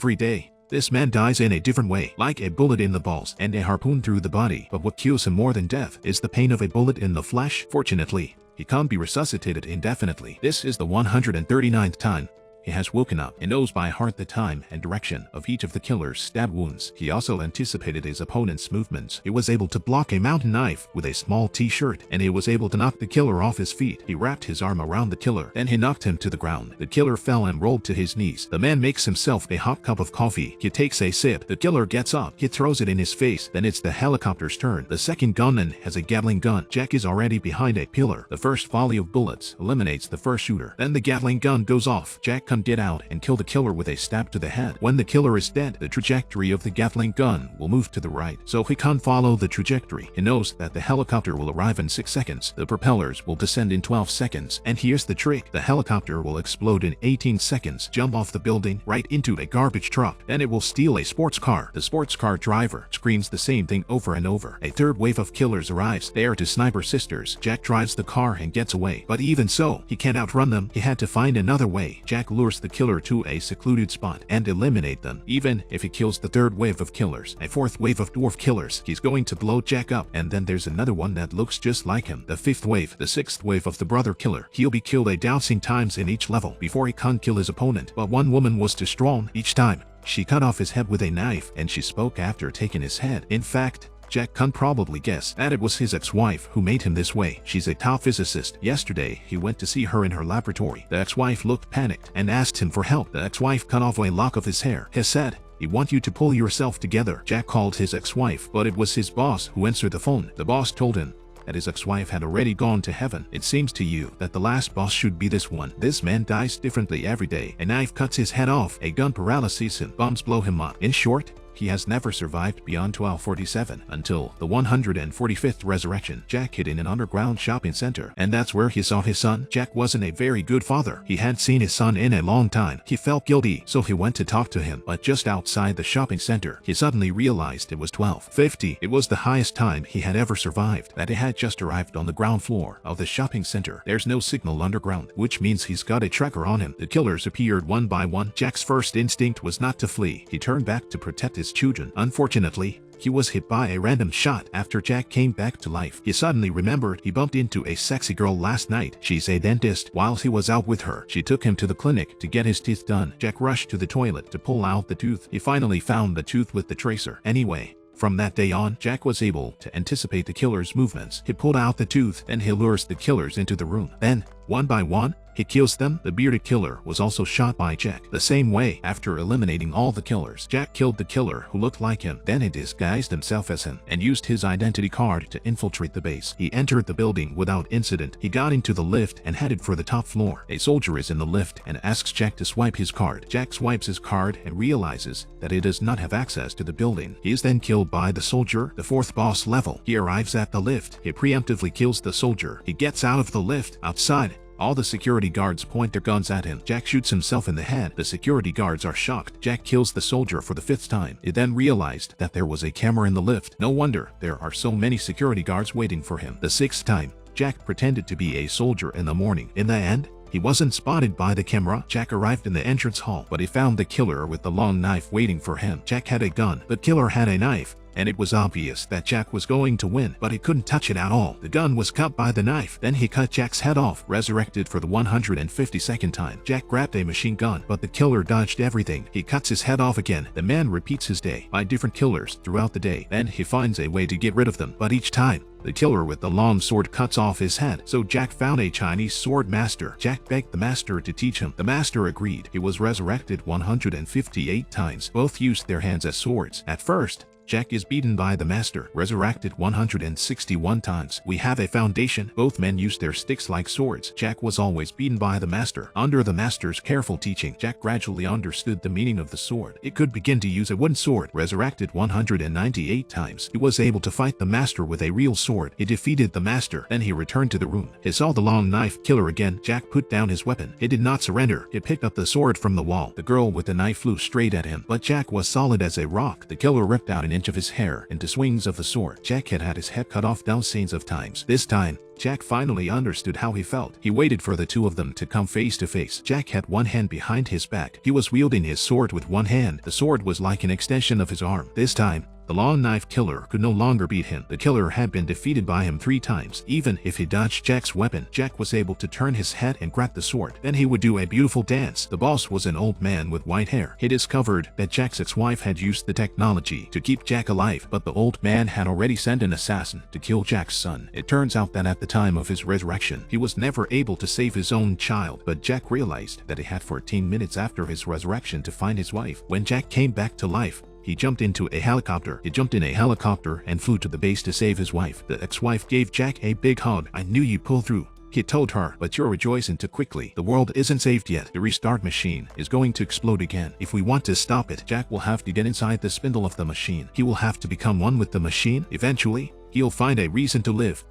every day. This man dies in a different way, like a bullet in the balls and a harpoon through the body. But what kills him more than death is the pain of a bullet in the flesh. Fortunately, he can't be resuscitated indefinitely. This is the 139th time he has woken up and knows by heart the time and direction of each of the killer's stab wounds. He also anticipated his opponent's movements. He was able to block a mountain knife with a small t-shirt, and he was able to knock the killer off his feet. He wrapped his arm around the killer, then he knocked him to the ground. The killer fell and rolled to his knees. The man makes himself a hot cup of coffee. He takes a sip. The killer gets up. He throws it in his face. Then it's the helicopter's turn. The second gunman has a Gatling gun. Jack is already behind a pillar. The first volley of bullets eliminates the first shooter. Then the Gatling gun goes off. Jack can get out and kill the killer with a stab to the head. When the killer is dead, the trajectory of the Gatling gun will move to the right, so he can't follow the trajectory. He knows that the helicopter will arrive in 6 seconds. The propellers will descend in 12 seconds. And here's the trick. The helicopter will explode in 18 seconds, jump off the building right into a garbage truck. Then it will steal a sports car. The sports car driver screams the same thing over and over. A third wave of killers arrives. They are two sniper sisters. Jack drives the car and gets away. But even so, he can't outrun them. He had to find another way. Jack lures the killer to a secluded spot and eliminate them. Even if he kills the third wave of killers, a fourth wave of dwarf killers, he's going to blow Jack up. And then there's another one that looks just like him. The fifth wave, the sixth wave of the brother killer. He'll be killed a dousing times in each level before he can't kill his opponent. But one woman was too strong. Each time, she cut off his head with a knife, and she spoke after taking his head. In fact, Jack can probably guess that it was his ex-wife who made him this way. She's a top physicist. Yesterday, he went to see her in her laboratory. The ex-wife looked panicked and asked him for help. The ex-wife cut off a lock of his hair. He said, "I want you to pull yourself together." Jack called his ex-wife, but it was his boss who answered the phone. The boss told him that his ex-wife had already gone to heaven. It seems to you that the last boss should be this one. This man dies differently every day. A knife cuts his head off, a gun paralyzes him, bombs blow him up. In short, he has never survived beyond 1247 until the 145th resurrection. Jack hid in an underground shopping center, and that's where he saw his son. Jack wasn't a very good father. He hadn't seen his son in a long time. He felt guilty, so he went to talk to him. But just outside the shopping center, he suddenly realized it was 12:50. It was the highest time he had ever survived. That he had just arrived on the ground floor of the shopping center. There's no signal underground, which means he's got a tracker on him. The killers appeared one by one. Jack's first instinct was not to flee. He turned back to protect his children. Unfortunately, he was hit by a random shot. After Jack came back to life, he suddenly remembered he bumped into a sexy girl last night. She's a dentist. While he was out with her, she took him to the clinic to get his teeth done. Jack rushed to the toilet to pull out the tooth. He finally found the tooth with the tracer. Anyway, from that day on, Jack was able to anticipate the killer's movements. He pulled out the tooth, and he lures the killers into the room. Then, one by one, he kills them. The bearded killer was also shot by Jack. The same way, after eliminating all the killers, Jack killed the killer who looked like him. Then he disguised himself as him and used his identity card to infiltrate the base. He entered the building without incident. He got into the lift and headed for the top floor. A soldier is in the lift and asks Jack to swipe his card. Jack swipes his card and realizes that he does not have access to the building. He is then killed by the soldier. The fourth boss level. He arrives at the lift. He preemptively kills the soldier. He gets out of the lift. Outside, all the security guards point their guns at him. Jack shoots himself in the head. The security guards are shocked. Jack kills the soldier for the 5th time. He then realized that there was a camera in the lift. No wonder there are so many security guards waiting for him. The 6th time, Jack pretended to be a soldier in the morning. In the end, he wasn't spotted by the camera. Jack arrived in the entrance hall, but he found the killer with the long knife waiting for him. Jack had a gun. The killer had a knife, and it was obvious that Jack was going to win, but he couldn't touch it at all. The gun was cut by the knife. Then he cut Jack's head off. Resurrected for the 152nd time, Jack grabbed a machine gun, but the killer dodged everything. He cuts his head off again. The man repeats his day by different killers throughout the day. Then he finds a way to get rid of them, but each time, the killer with the long sword cuts off his head. So Jack found a Chinese sword master. Jack begged the master to teach him. The master agreed. He was resurrected 158 times. Both used their hands as swords. At first, Jack is beaten by the master, resurrected 161 times. We have a foundation. Both men used their sticks like swords. Jack was always beaten by the master. Under the master's careful teaching, Jack gradually understood the meaning of the sword. It could begin to use a wooden sword. Resurrected 198 times. He was able to fight the master with a real sword. He defeated the master. Then he returned to the room. He saw the long knife killer again. Jack put down his weapon. He did not surrender. He picked up the sword from the wall. The girl with the knife flew straight at him, but Jack was solid as a rock. The killer ripped out an inch of his hair into swings of the sword. Jack had had his head cut off dozens of times. This time, Jack finally understood how he felt. He waited for the two of them to come face to face. Jack had one hand behind his back. He was wielding his sword with one hand. The sword was like an extension of his arm. This time, the long knife killer could no longer beat him. The killer had been defeated by him 3 times. Even if he dodged Jack's weapon, Jack was able to turn his head and grab the sword. Then he would do a beautiful dance. The boss was an old man with white hair. He discovered that Jack's ex-wife had used the technology to keep Jack alive, but the old man had already sent an assassin to kill Jack's son. It turns out that at the time of his resurrection, he was never able to save his own child, but Jack realized that he had 14 minutes after his resurrection to find his wife. When Jack came back to life, he jumped into a helicopter. He jumped in a helicopter and flew to the base to save his wife. The ex-wife gave Jack a big hug. "I knew you'd pull through," he told her, "but you're rejoicing too quickly. The world isn't saved yet. The restart machine is going to explode again. If we want to stop it, Jack will have to get inside the spindle of the machine. He will have to become one with the machine. Eventually, he'll find a reason to live."